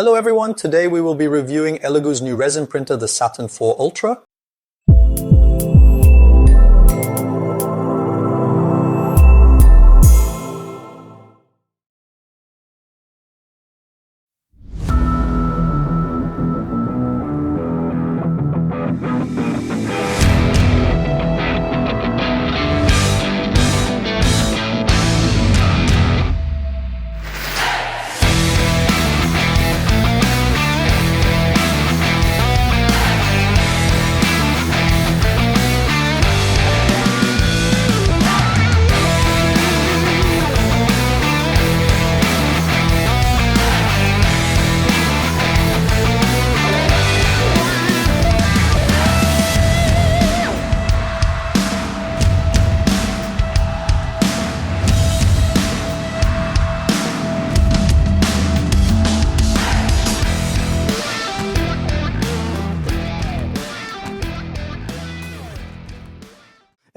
Hello everyone, today we will be reviewing Elegoo's new resin printer, the Saturn 4 Ultra.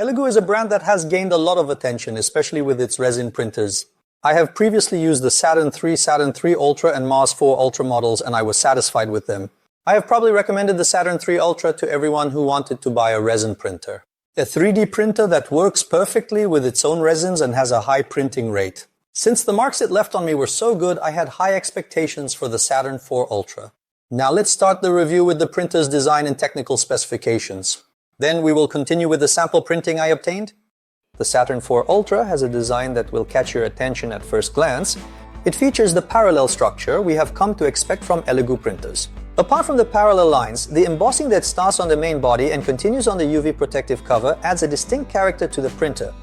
Elegoo is a brand that has gained a lot of attention, especially with its resin printers. I have previously used the Saturn 3, Saturn 3 Ultra and Mars 4 Ultra models, and I was satisfied with them. I have probably recommended the Saturn 3 Ultra to everyone who wanted to buy a resin printer. A 3D printer that works perfectly with its own resins and has a high printing rate. Since the marks it left on me were so good, I had high expectations for the Saturn 4 Ultra. Now let's start the review with the printer's design and technical specifications. Then we will continue with the sample printing I obtained. The Saturn 4 Ultra has a design that will catch your attention at first glance. It features the parallel structure we have come to expect from Elegoo printers. Apart from the parallel lines, the embossing that starts on the main body and continues on the UV protective cover adds a distinct character to the printer.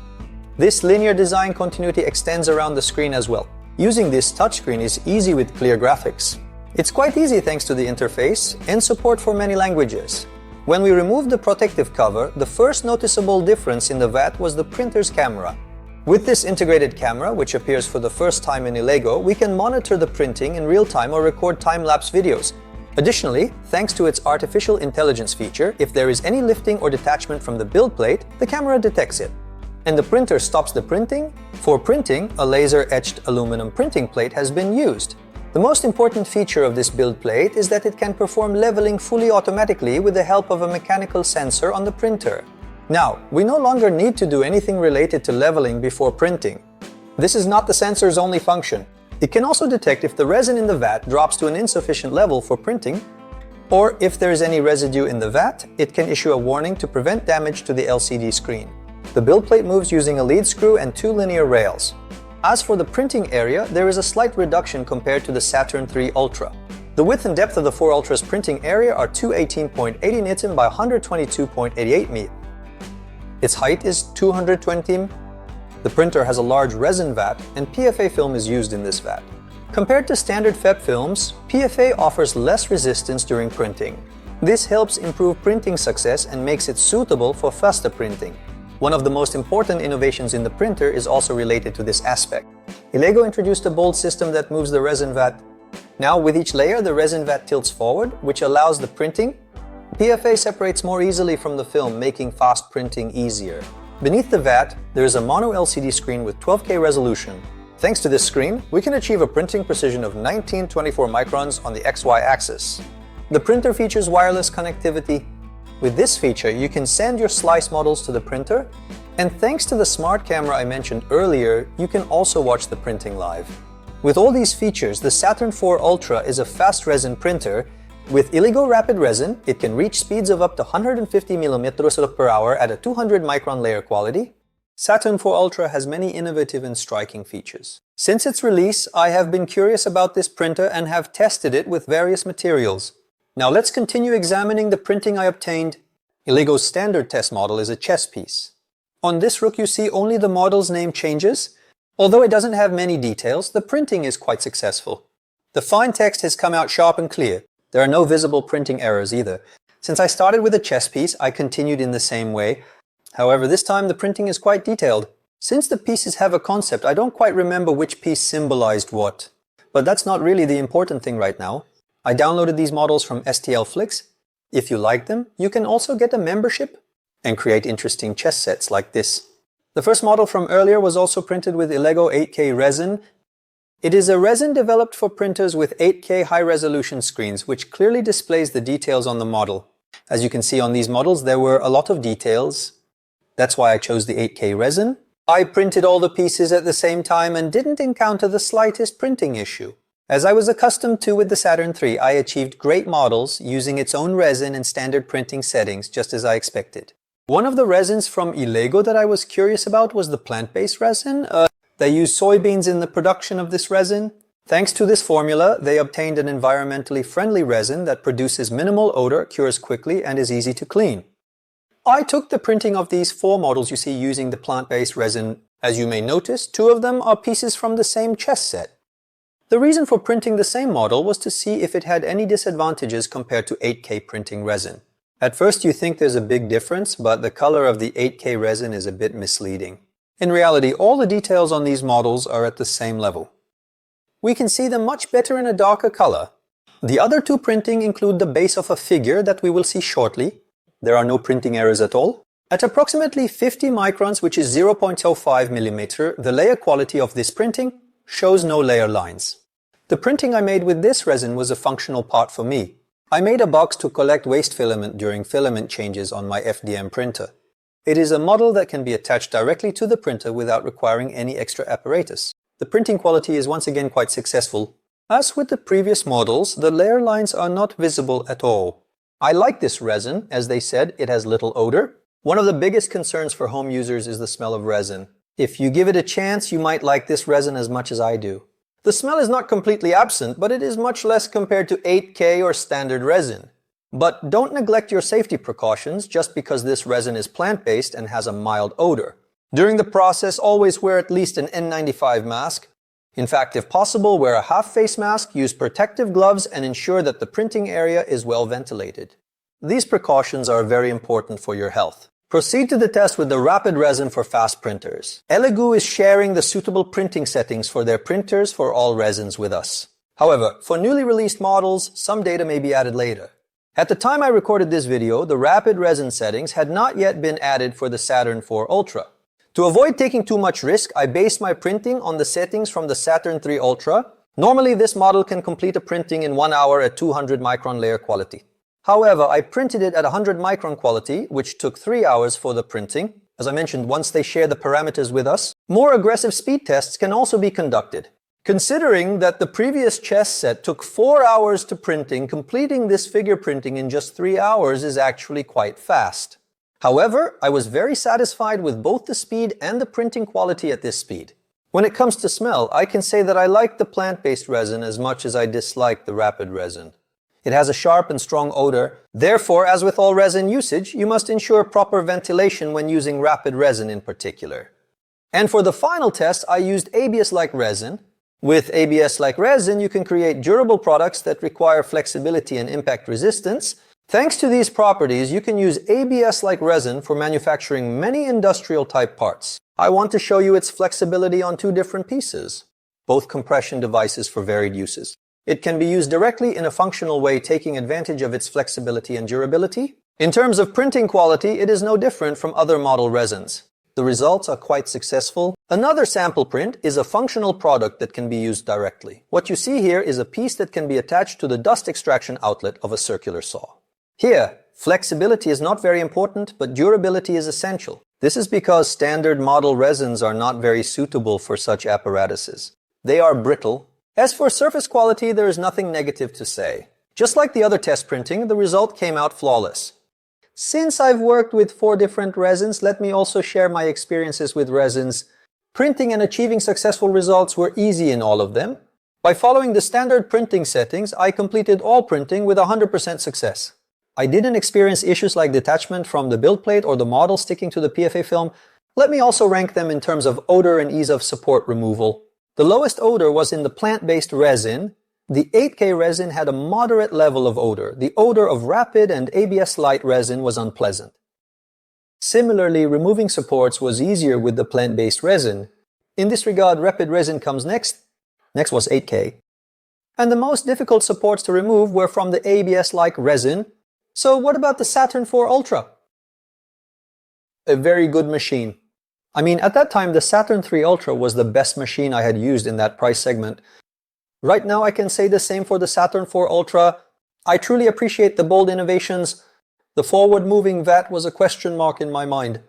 This linear design continuity extends around the screen as well. Using this touchscreen is easy with clear graphics. It's quite easy thanks to the interface and support for many languages. When we removed the protective cover, the first noticeable difference in the VAT was the printer's camera. With this integrated camera, which appears for the first time in Elegoo, we can monitor the printing in real time or record time-lapse videos. Additionally, thanks to its artificial intelligence feature, if there is any lifting or detachment from the build plate, the camera detects it. And the printer stops the printing. For printing, a laser-etched aluminum printing plate has been used. The most important feature of this build plate is that it can perform leveling fully automatically with the help of a mechanical sensor on the printer. Now, we no longer need to do anything related to leveling before printing. This is not the sensor's only function. It can also detect if the resin in the vat drops to an insufficient level for printing, or if there is any residue in the vat, it can issue a warning to prevent damage to the LCD screen. The build plate moves using a lead screw and two linear rails. As for the printing area, there is a slight reduction compared to the Saturn 3 Ultra. The width and depth of the 4 Ultra's printing area are 218.80 Nm by 122.88 mm. Its height is 220 mm. The printer has a large resin vat, and PFA film is used in this vat. Compared to standard FEP films, PFA offers less resistance during printing. This helps improve printing success and makes it suitable for faster printing. One of the most important innovations in the printer is also related to this aspect. Elegoo introduced a bolt system that moves the resin vat. Now, with each layer, the resin vat tilts forward, which allows the printing. PFA separates more easily from the film, making fast printing easier. Beneath the vat, there is a mono LCD screen with 12K resolution. Thanks to this screen, we can achieve a printing precision of 1924 microns on the XY axis. The printer features wireless connectivity. With this feature, you can send your slice models to the printer, and thanks to the smart camera I mentioned earlier, you can also watch the printing live. With all these features, the Saturn 4 Ultra is a fast resin printer. With Elegoo Rapid Resin, it can reach speeds of up to 150 mm per hour at a 200 micron layer quality. Saturn 4 Ultra has many innovative and striking features. Since its release, I have been curious about this printer and have tested it with various materials. Now let's continue examining the printing I obtained. Elegoo's standard test model is a chess piece. On this rook you see only the model's name changes. Although it doesn't have many details, the printing is quite successful. The fine text has come out sharp and clear. There are no visible printing errors either. Since I started with a chess piece, I continued in the same way. However, this time the printing is quite detailed. Since the pieces have a concept, I don't quite remember which piece symbolized what. But that's not really the important thing right now. I downloaded these models from STLFlix. If you like them, you can also get a membership and create interesting chess sets like this. The first model from earlier was also printed with Elegoo 8K resin. It is a resin developed for printers with 8K high-resolution screens, which clearly displays the details on the model. As you can see on these models, there were a lot of details. That's why I chose the 8K resin. I printed all the pieces at the same time and didn't encounter the slightest printing issue. As I was accustomed to with the Saturn III, I achieved great models using its own resin and standard printing settings, just as I expected. One of the resins from Elegoo that I was curious about was the plant-based resin. They use soybeans in the production of this resin. Thanks to this formula, they obtained an environmentally friendly resin that produces minimal odor, cures quickly, and is easy to clean. I took the printing of these 4 models you see using the plant-based resin. As you may notice, 2 of them are pieces from the same chess set. The reason for printing the same model was to see if it had any disadvantages compared to 8K printing resin. At first you think there's a big difference, but the color of the 8K resin is a bit misleading. In reality, all the details on these models are at the same level. We can see them much better in a darker color. The other 2 printing include the base of a figure that we will see shortly. There are no printing errors at all. At approximately 50 microns, which is 0.05 millimeter, the layer quality of this printing shows no layer lines. The printing I made with this resin was a functional part for me. I made a box to collect waste filament during filament changes on my FDM printer. It is a model that can be attached directly to the printer without requiring any extra apparatus. The printing quality is once again quite successful. As with the previous models, the layer lines are not visible at all. I like this resin. As they said, it has little odor. One of the biggest concerns for home users is the smell of resin. If you give it a chance, you might like this resin as much as I do. The smell is not completely absent, but it is much less compared to 8K or standard resin. But don't neglect your safety precautions just because this resin is plant-based and has a mild odor. During the process, always wear at least an N95 mask. In fact, if possible, wear a half-face mask, use protective gloves, and ensure that the printing area is well ventilated. These precautions are very important for your health. Proceed to the test with the rapid resin for fast printers. Elegoo is sharing the suitable printing settings for their printers for all resins with us. However, for newly released models, some data may be added later. At the time I recorded this video, the rapid resin settings had not yet been added for the Saturn IV Ultra. To avoid taking too much risk, I based my printing on the settings from the Saturn III Ultra. Normally, this model can complete a printing in 1 hour at 200 micron layer quality. However, I printed it at 100 micron quality, which took 3 hours for the printing. As I mentioned, once they share the parameters with us, more aggressive speed tests can also be conducted. Considering that the previous chess set took 4 hours to printing, completing this figure printing in just 3 hours is actually quite fast. However, I was very satisfied with both the speed and the printing quality at this speed. When it comes to smell, I can say that I like the plant-based resin as much as I dislike the rapid resin. It has a sharp and strong odor. Therefore, as with all resin usage, you must ensure proper ventilation when using rapid resin in particular. And for the final test, I used ABS-like resin. With ABS-like resin, you can create durable products that require flexibility and impact resistance. Thanks to these properties, you can use ABS-like resin for manufacturing many industrial-type parts. I want to show you its flexibility on 2 different pieces, both compression devices for varied uses. It can be used directly in a functional way, taking advantage of its flexibility and durability. In terms of printing quality, it is no different from other model resins. The results are quite successful. Another sample print is a functional product that can be used directly. What you see here is a piece that can be attached to the dust extraction outlet of a circular saw. Here, flexibility is not very important, but durability is essential. This is because standard model resins are not very suitable for such apparatuses. They are brittle. As for surface quality, there is nothing negative to say. Just like the other test printing, the result came out flawless. Since I've worked with 4 different resins, let me also share my experiences with resins. Printing and achieving successful results were easy in all of them. By following the standard printing settings, I completed all printing with 100% success. I didn't experience issues like detachment from the build plate or the model sticking to the PFA film. Let me also rank them in terms of odor and ease of support removal. The lowest odor was in the plant-based resin. The 8K resin had a moderate level of odor. The odor of rapid and ABS light resin was unpleasant. Similarly, removing supports was easier with the plant-based resin. In this regard, rapid resin comes next. Next was 8K. And the most difficult supports to remove were from the ABS-like resin. So what about the Saturn IV Ultra? A very good machine. I mean, at that time, the Saturn III Ultra was the best machine I had used in that price segment. Right now I can say the same for the Saturn IV Ultra. I truly appreciate the bold innovations. The forward-moving VAT was a question mark in my mind.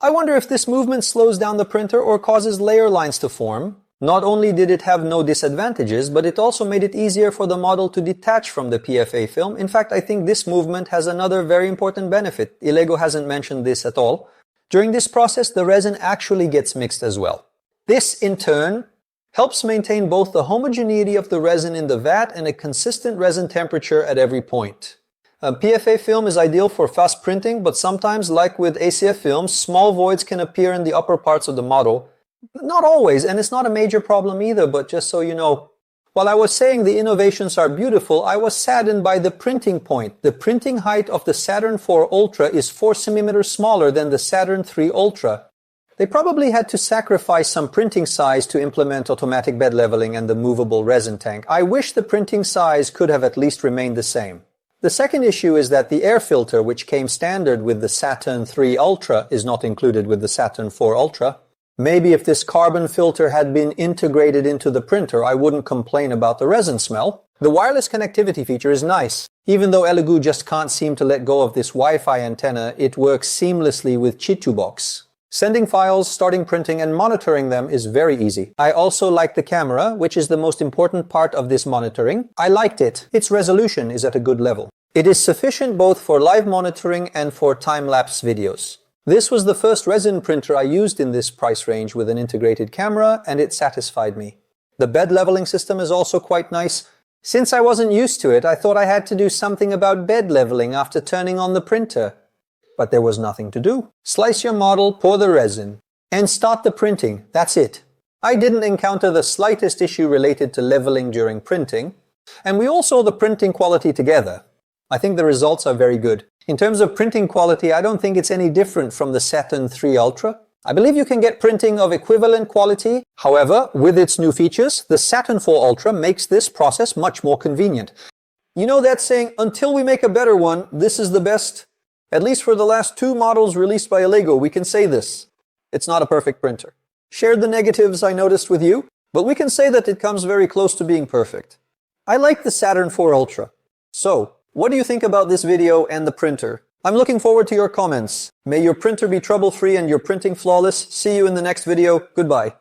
I wonder if this movement slows down the printer or causes layer lines to form. Not only did it have no disadvantages, but it also made it easier for the model to detach from the PFA film. In fact, I think this movement has another very important benefit. Elegoo hasn't mentioned this at all. During this process, the resin actually gets mixed as well. This, in turn, helps maintain both the homogeneity of the resin in the vat and a consistent resin temperature at every point. PFA film is ideal for fast printing, but sometimes, like with ACF films, small voids can appear in the upper parts of the model. Not always, and it's not a major problem either, but just so you know. While I was saying the innovations are beautiful, I was saddened by the printing point. The printing height of the Saturn IV Ultra is 4 centimeters smaller than the Saturn III Ultra. They probably had to sacrifice some printing size to implement automatic bed leveling and the movable resin tank. I wish the printing size could have at least remained the same. The second issue is that the air filter, which came standard with the Saturn III Ultra, is not included with the Saturn IV Ultra. Maybe if this carbon filter had been integrated into the printer, I wouldn't complain about the resin smell. The wireless connectivity feature is nice. Even though Elegoo just can't seem to let go of this Wi-Fi antenna, it works seamlessly with Chitubox. Sending files, starting printing, and monitoring them is very easy. I also like the camera, which is the most important part of this monitoring. I liked it. Its resolution is at a good level. It is sufficient both for live monitoring and for time-lapse videos. This was the first resin printer I used in this price range with an integrated camera, and it satisfied me. The bed leveling system is also quite nice. Since I wasn't used to it, I thought I had to do something about bed leveling after turning on the printer. But there was nothing to do. Slice your model, pour the resin, and start the printing. That's it. I didn't encounter the slightest issue related to leveling during printing, and we all saw the printing quality together. I think the results are very good. In terms of printing quality, I don't think it's any different from the Saturn III Ultra. I believe you can get printing of equivalent quality. However, with its new features, the Saturn IV Ultra makes this process much more convenient. You know that saying, until we make a better one, this is the best? At least for the last 2 models released by Elegoo, we can say this. It's not a perfect printer. Shared the negatives I noticed with you, but we can say that it comes very close to being perfect. I like the Saturn IV Ultra. So, what do you think about this video and the printer? I'm looking forward to your comments. May your printer be trouble-free and your printing flawless. See you in the next video. Goodbye.